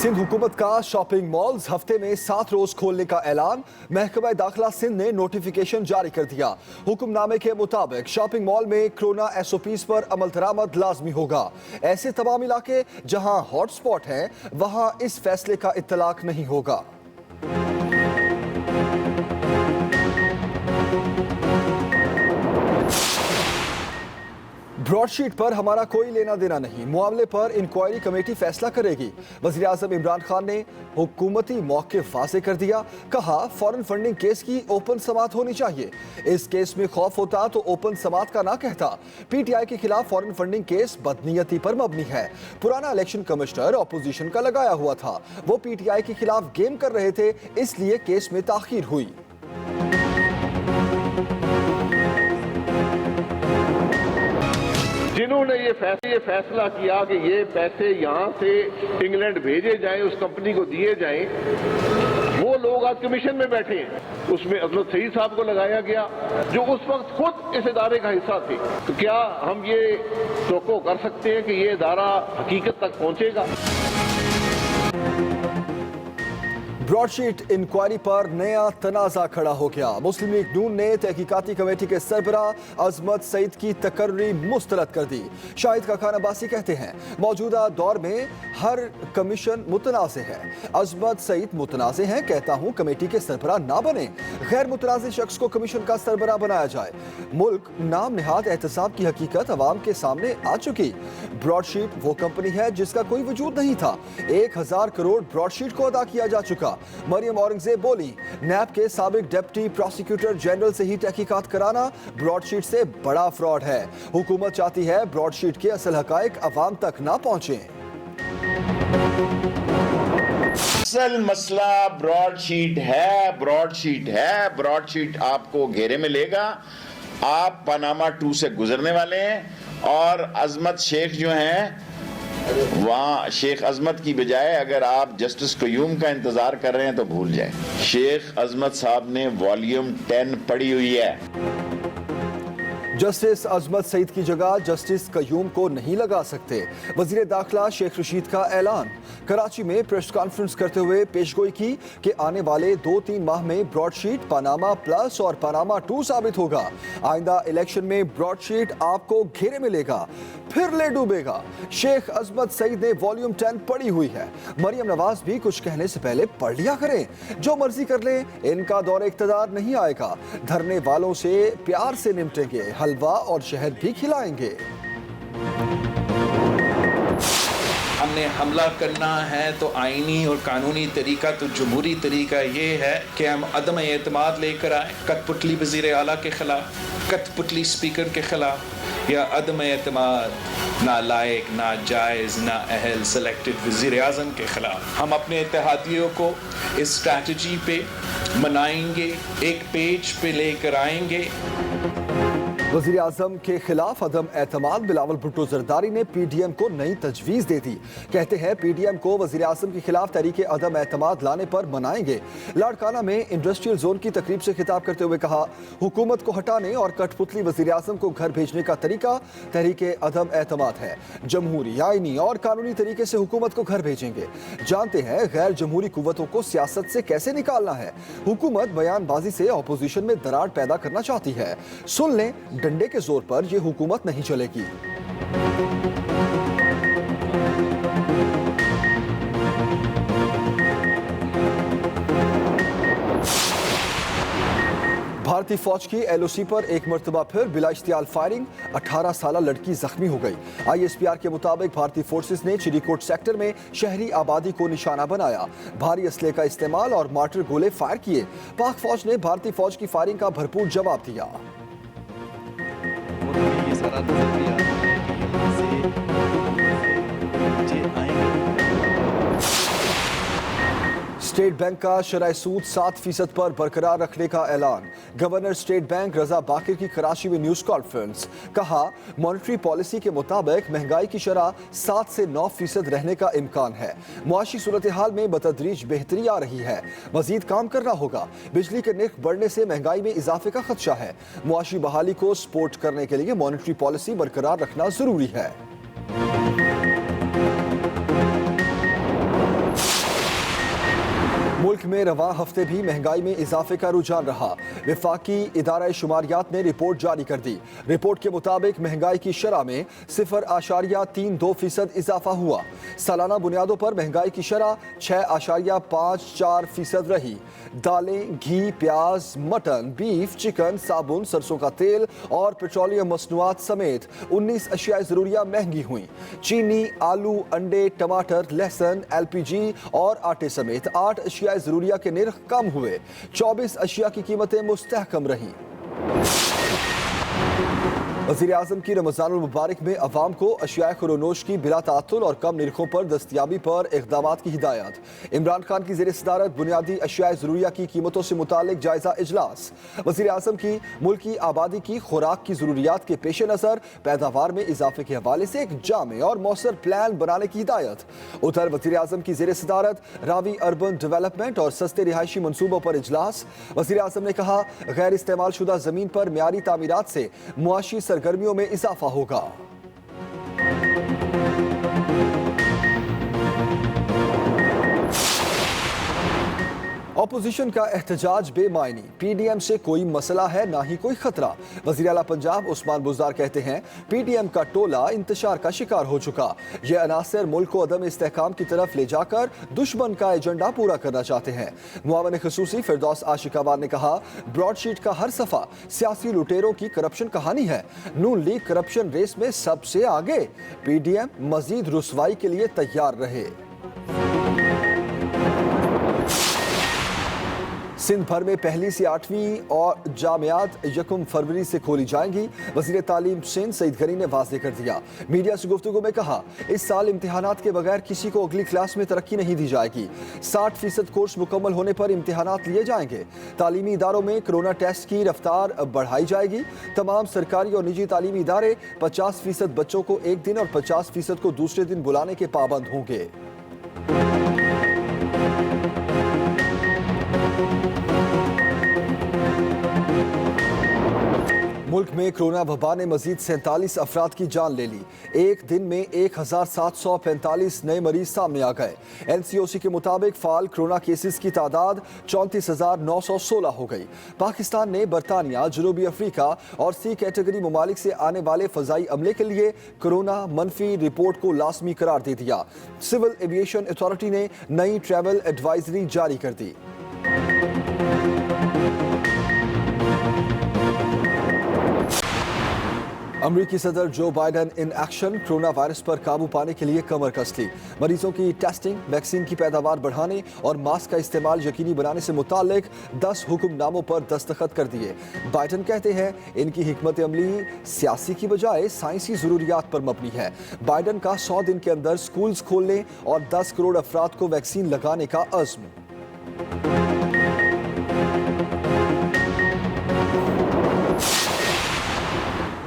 सिंध हुकूमत का shopping malls हफ्ते में 7 रोज खोलने का ऐलान। महकमा दाखिला सिंध ने नोटिफिकेशन जारी कर दिया। हुक्मनामे के मुताबिक शॉपिंग मॉल में कोरोना SOPs पर अमल दरामद लाजमी होगा। ऐसे तमाम इलाके जहां हॉटस्पॉट हैं वहां इस फैसले का इत्तलाक नहीं होगा। ब्रॉडशीट पर हमारा कोई लेना देना नहीं, मामले पर इंक्वायरी कमेटी फैसला करेगी। वज़ीर आज़म इमरान खान ने हुकूमती मौक़िफ़ वाज़ेह कर दिया। कहा फॉरेन फंडिंग केस की ओपन समाअत होनी चाहिए। इस केस में खौफ होता तो ओपन समाअत का ना कहता। PTI के खिलाफ फॉरेन फंडिंग केस बदनीयती पर मबनी है। पुराना इलेक्शन कमिश्नर अपोजिशन का लगाया हुआ था, वो PTI के खिलाफ गेम कर रहे थे, इसलिए केस में ताख़ीर हुई। जिन्होंने ये फैसला किया कि ये पैसे यहाँ से इंग्लैंड भेजे जाएं, उस कंपनी को दिए जाएं, वो लोग आज कमीशन में बैठे हैं। उसमें अब्दुल सईद साहब को लगाया गया जो उस वक्त खुद इस इदारे का हिस्सा थे। तो क्या हम ये तवक्को कर सकते हैं कि ये इदारा हकीकत तक पहुंचेगा? ब्रॉडशीट इंक्वायरी पर नया तनाज़ा खड़ा हो गया। मुस्लिम लीग नून ने तहकीकाती कमेटी के सरबराह अजमत सईद की तकर्री मुस्तरद कर दी। शाहिद का खान अब्बासी कहते हैं मौजूदा दौर में हर कमीशन मुतनाज़े है। अजमत सईद मुतनाज़े हैं, कहता हूं कमेटी के सरबराह ना बने, गैर मुतनाज़े शख्स को कमीशन का सरबराह बनाया जाए। मुल्क नाम निहाद एहतसाब की हकीकत अवाम के सामने आ चुकी। ब्रॉडशीट वो कंपनी है जिसका कोई वजूद नहीं था। 1000 करोड़ ब्रॉडशीट को अदा किया जा चुका। मरियम औरंगजेब बोली नैब के साबिक डिप्टी प्रोसिक्यूटर जनरल से ही तहकीकात कराना ब्रॉडशीट से बड़ा फ्रॉड है। हुकूमत चाहती है ब्रॉडशीट के असल हकायक अवाम तक ना पहुंचे। असल मसला ब्रॉडशीट है, ब्रॉडशीट आपको घेरे में लेगा। आप पनामा 2 से गुजरने वाले हैं और अजमत शेख जो हैं वहाँ शेख अजमत की बजाय अगर आप जस्टिस कयूम का इंतजार कर रहे हैं तो भूल जाएं। शेख अजमत साहब ने वॉल्यूम 10 पढ़ी हुई है। जस्टिस अजमत सईद की जगह जस्टिस कयूम को नहीं लगा सकते। वजीर दाखिला शेख रशीद का ऐलान। कराची में प्रेस कॉन्फ्रेंस करते हुए पेशगोई की कि आने वाले 2-3 माह में ब्रॉडशीट पनामा प्लस और पनामा 2 साबित होगा। आइंदा इलेक्शन में ब्रॉडशीट आपको घेरे में लेगा, फिर ले डूबेगा। शेख अजमत सईद ने वॉल्यूम 10 पढ़ी हुई है। मरियम नवाज भी कुछ कहने से पहले पढ़ लिया करें। जो मर्जी कर लें, इनका दौरे इख्तिदार नहीं आएगा। धरने वालों से प्यार से निपटेंगे, हलवा और शहद भी खिलाएंगे। हमने हमला करना है तो आईनी और कानूनी तरीका, तो जमहूरी तरीका ये है कि हम अदम एतमाद लेकर आए, कठपुतली वज़ीर आला के खिलाफ, कठपुतली स्पीकर के खिलाफ, या अदम एतमाद नालायक, नाजायज़, नाअहल सेलेक्टेड वज़ीर आज़म के खिलाफ। हम अपने इत्तेहादियों को इस स्ट्रैटेजी पे मनाएंगे, एक पेज पे लेकर आएंगे। वज़ीर आज़म के खिलाफ अदम एतमाद। बिलावल भुट्टो जरदारी ने PDM को नई तजवीज़ दे दी। कहते हैं PDM को वज़ीर आज़म के खिलाफ तहरीक अदम एतमाद लाने पर मनाएंगे। लाड़काना में इंडस्ट्रियल जोन की तकरीब से खिताब करते हुए कहा हुकूमत को हटाने और कठपुतली वज़ीर आज़म को घर भेजने का तरीका तहरीक अदम एतमाद है। जमहूरी, आईनी और कानूनी तरीके से हुकूमत को घर भेजेंगे। जानते हैं गैर जमहूरी कुव्वतों को सियासत से कैसे निकालना है। हुकूमत बयानबाजी से अपोजिशन में दरार पैदा करना चाहती है। सुन लें, डंडे के जोर पर यह हुकूमत नहीं चलेगी। भारतीय फौज की LOC पर एक मरतबा फिर बिला इश्तियाल फायरिंग। 18 साला लड़की जख्मी हो गई। ISPR के मुताबिक भारतीय फोर्सेस ने चिरीकोट सेक्टर में शहरी आबादी को निशाना बनाया। भारी असले का इस्तेमाल और मार्टर गोले फायर किए। पाक फौज ने भारतीय फौज की फायरिंग का भरपूर जवाब दिया। स्टेट बैंक का शरह सूद 7% पर बरकरार रखने का ऐलान। गवर्नर स्टेट बैंक रजा बाकिर की कराची में न्यूज कॉन्फ्रेंस। कहा मॉनेटरी पॉलिसी के मुताबिक महंगाई की शरह 7 से 9% रहने का इम्कान है। मुआशी सूरत हाल में बतदरीज बेहतरी आ रही है, मजीद काम करना होगा। बिजली के निर्ख बढ़ने से महंगाई में इजाफे का खदशा है। मुआशी बहाली को सपोर्ट करने के लिए मॉनेटरी पॉलिसी बरकरार रखना जरूरी है। मुल्क में रवा हफ्ते भी महंगाई में इजाफे का रुझान रहा। विफाकी इदारा शुमारियात ने रिपोर्ट जारी कर दी। रिपोर्ट के मुताबिक महंगाई की शरह में 0.32% इजाफा हुआ। सालाना बुनियादों पर महंगाई की शरह 6.54% रही। दालें, घी, प्याज, मटन, बीफ, चिकन, साबुन, सरसों का तेल और पेट्रोलियम मसनूआत समेत 19 अशिया ज़रूरिया महंगी हुई। चीनी, आलू, अंडे, टमाटर, लहसुन, LPG और आटे समेत 8 अशिया ज़रूरिया के निर्ख कम हुए। 24 अशिया की कीमतें मुस्तहकम रहीं। वज़ीर-ए-आज़म की रमज़ानुल मुबारक में अवाम को अशिया खुरोनोश की बिला तातुल और कम निर्खों पर दस्तयाबी पर इक़दामात की हिदायत। इमरान खान की ज़ेर सदारत बुनियादी अशिया ज़रूरिया की कीमतों से मुतालिक जायज़ा इजलास। वज़ीर-ए-आज़म की मुल्की आबादी की खुराक की ज़रूरियात के पेश नज़र पैदावार में इजाफे के हवाले से एक जामे और मौसर प्लान बनाने की हिदायत। उधर वज़ीर-ए-आज़म की ज़ेर सदारत रावी अर्बन डेवलपमेंट और सस्ते रिहायशी मनसूबों पर इजलास। वज़ीर-ए-आज़म ने कहा, गैर इस्तेमाल शुदा ज़मीन पर म्यारी तामीरात से मुआशी सरगर्मियों में इजाफा होगा। ऑपोजिशन का एहतजाज बेमायनी। PDM से कोई मसला है ना ही कोई खतरा। वज़ीर आला पंजाब उस्मान बुज़दार कहते हैं, PDM का टोला इंतशार का शिकार हो चुका। ये अनासर मुल्क को अदम इस्तेहकाम की तरफ ले जाकर दुश्मन का एजेंडा पूरा करना चाहते हैं। मुआवन खसूसी फिरदौस आशिकावान ने कहा, ब्रॉडशीट का हर सफ़ा सियासी लुटेरों की करप्शन कहानी है। नून लीग करप्शन रेस में सबसे आगे। PDM मजीद रुसवाई के लिए तैयार रहे। सिंध भर में पहली से 8वीं और जामियात 1 फरवरी से खोली जाएंगी। वज़ीर तालीम सिंध सईद गनी ने वाज़ेह कर दिया। मीडिया से गुफ्तगू में कहा, इस साल इम्तिहानात के बगैर किसी को अगली क्लास में तरक्की नहीं दी जाएगी। 60% कोर्स मुकम्मल होने पर इम्तिहानात लिए जाएंगे। तालीमी इदारों में कोरोना टेस्ट की रफ्तार बढ़ाई जाएगी। तमाम सरकारी और निजी तालीमी इदारे 50% बच्चों को एक दिन और 50% को दूसरे दिन बुलाने के पाबंद होंगे। मुल्क में कोरोना वबा ने मजीद 47 अफराद की जान ले ली। एक दिन में 1745 नए मरीज सामने आ गए। NCOC के मुताबिक फाल कोरोना केसेस की तादाद 34,916 हो गई। पाकिस्तान ने बरतानिया, जनूबी अफ्रीका और C कैटेगरी ममालिक से आने वाले फजाई अमले के लिए कोरोना मनफी रिपोर्ट को लाजमी करार दे दिया। सिविल एविएशन अथॉरिटी ने नई ट्रैवल एडवाइजरी जारी कर दी। अमरीकी सदर जो Biden in action. Corona virus पर काबू पाने के लिए कमर कस ली। मरीजों की टेस्टिंग, वैक्सीन की पैदावार बढ़ाने और मास्क का इस्तेमाल यकीनी बनाने से मुतालिक 10 हुक्मनामों पर दस्तखत कर दिए। बाइडन कहते हैं, इनकी हिकमत अमली सियासी की बजाय साइंसी जरूरियात पर मबनी है। बाइडन का 100 दिन के अंदर स्कूल्स खोलने और 10 करोड़ अफराद को वैक्सीन लगाने का अज़्म।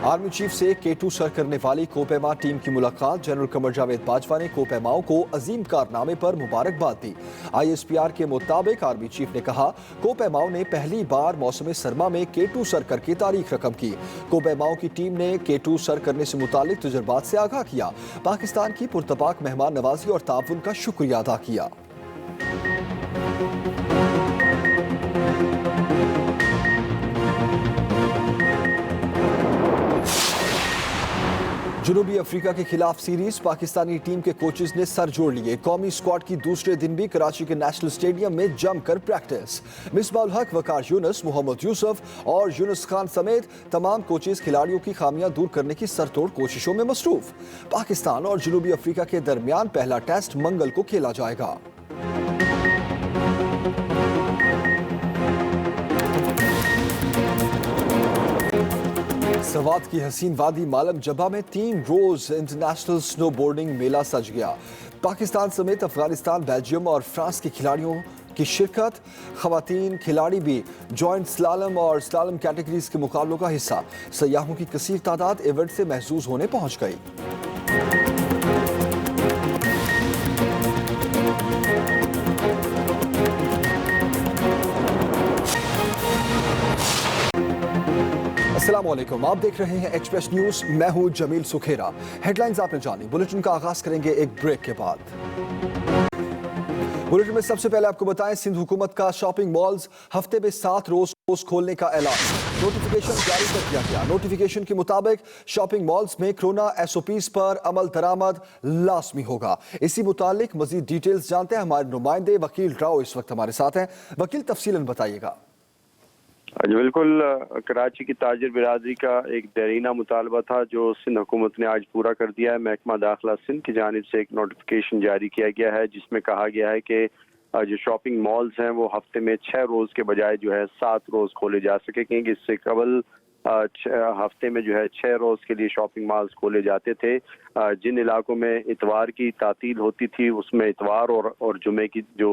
आर्मी चीफ से K2 सर करने वाली कोपेमा टीम की मुलाकात। जनरल कमर जावेद बाजवा ने कोपेमाओं को अजीम कारनामे पर मुबारकबाद दी। ISPR के मुताबिक आर्मी चीफ ने कहा, कोपेमाओं ने पहली बार मौसम सरमा में K2 सर करके तारीख रकम की। कोपेमाओं की टीम ने K2 सर करने से मुतालिक तजुर्बात से आगाह किया। पाकिस्तान की पुरतपाक मेहमान नवाजी और ताउन का शुक्रिया अदा किया। जनूबी अफ्रीका के खिलाफ सीरीज। पाकिस्तानी टीम के कोचेस ने सर जोड़ लिए। कौमी स्क्वाड की दूसरे दिन भी कराची के नेशनल स्टेडियम में जमकर प्रैक्टिस। मिसबाउल हक, वकार यूनुस, मोहम्मद यूसुफ और यूनुस खान समेत तमाम कोचेस खिलाड़ियों की खामियां दूर करने की सरतोड़ कोशिशों में मसरूफ। पाकिस्तान और जनूबी अफ्रीका के दरमियान पहला टेस्ट मंगल को खेला जाएगा। सवात की हसीन वादी मालम जबा में 3 रोज इंटरनेशनल स्नोबोर्डिंग मेला सज गया। पाकिस्तान समेत अफगानिस्तान, बेल्जियम और फ्रांस के खिलाड़ियों की शिरकत। खवातीन खिलाड़ी भी जॉइंट स्लालम और स्लालम कैटेगरीज के मुकाबलों का हिस्सा। सयाहों की कसीर तादाद इवेंट से महसूस होने पहुंच गई। अस्सलामुअलैकुम, आप देख रहे हैं एक्सप्रेस न्यूज। मैं हूं जमील सुखेरा। हेडलाइंस आपने जानी। बुलेटिन का आगाज करेंगे एक ब्रेक के बाद। बुलेटिन में सबसे पहले आपको बताएं, सिंध हुकूमत का शॉपिंग मॉल्स हफ्ते में 7 रोज खोलने का ऐलान। नोटिफिकेशन जारी कर दिया गया। नोटिफिकेशन के मुताबिक शॉपिंग मॉल्स में कोरोना SOPs पर अमल दरामद लाजमी होगा। इसी मुतालिक मजीद डिटेल्स जानते हैं हमारे नुमाइंदे वकील राव इस वक्त हमारे साथ हैं। वकील, तफसीलन बताइएगा। जी बिल्कुल, कराची की ताजिर बिरादरी का एक देरीना मुतालबा था जो सिंध हुकूमत ने आज पूरा कर दिया है। महकमा दाखिला सिंध की जानिब से एक नोटिफिकेशन जारी किया गया है जिसमें कहा गया है कि जो शॉपिंग मॉल्स हैं वो हफ्ते में 6 रोज़ के बजाय जो है 7 रोज़ खोले जा सकेंगे। इससे कबल हफ्ते में जो है 6 रोज़ के लिए शॉपिंग मॉल्स खोले जाते थे। जिन इलाकों में इतवार की तातील होती थी उसमें इतवार और जुमे की जो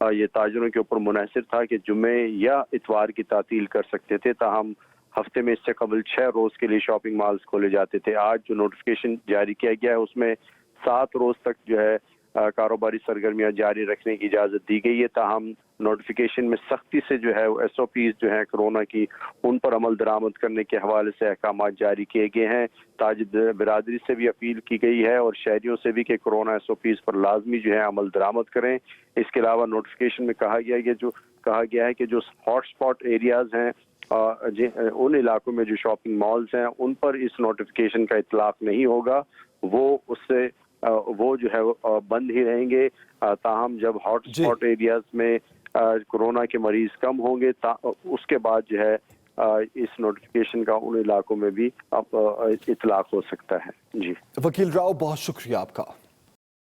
ये ताजरों के ऊपर मुनहसर था कि जुमे या इतवार की तातील कर सकते थे, ताहम हफ्ते में इससे कबल 6 रोज़ के लिए शॉपिंग मॉल्स खोले जाते थे। आज जो नोटिफिकेशन जारी किया गया है उसमें 7 रोज़ तक जो है कारोबारी सरगर्मियां जारी रखने की इजाज़त दी गई है। ताहम नोटिफिकेशन में सख्ती से जो है SOPs जो है कोरोना की उन पर अमल दरामद करने के हवाले से अहकाम जारी किए गए हैं। ताजिर बिरादरी से भी अपील की गई है और शहरियों से भी कि कोरोना SOPs पर लाजमी जो है अमल दरामद करें। इसके अलावा नोटिफिकेशन में कहा गया है कि जो हॉट स्पॉट एरियाज हैं उन इलाकों में जो शॉपिंग मॉल्स हैं उन पर इस नोटिफिकेशन का इतलाक नहीं होगा, वो जो है बंद ही रहेंगे। ताहम जब हॉट स्पॉट एरियाज में कोरोना के मरीज कम होंगे उसके बाद जो है इस नोटिफिकेशन का उन इलाकों में भी अब इतलाक हो सकता है। जी वकील राव, बहुत शुक्रिया आपका।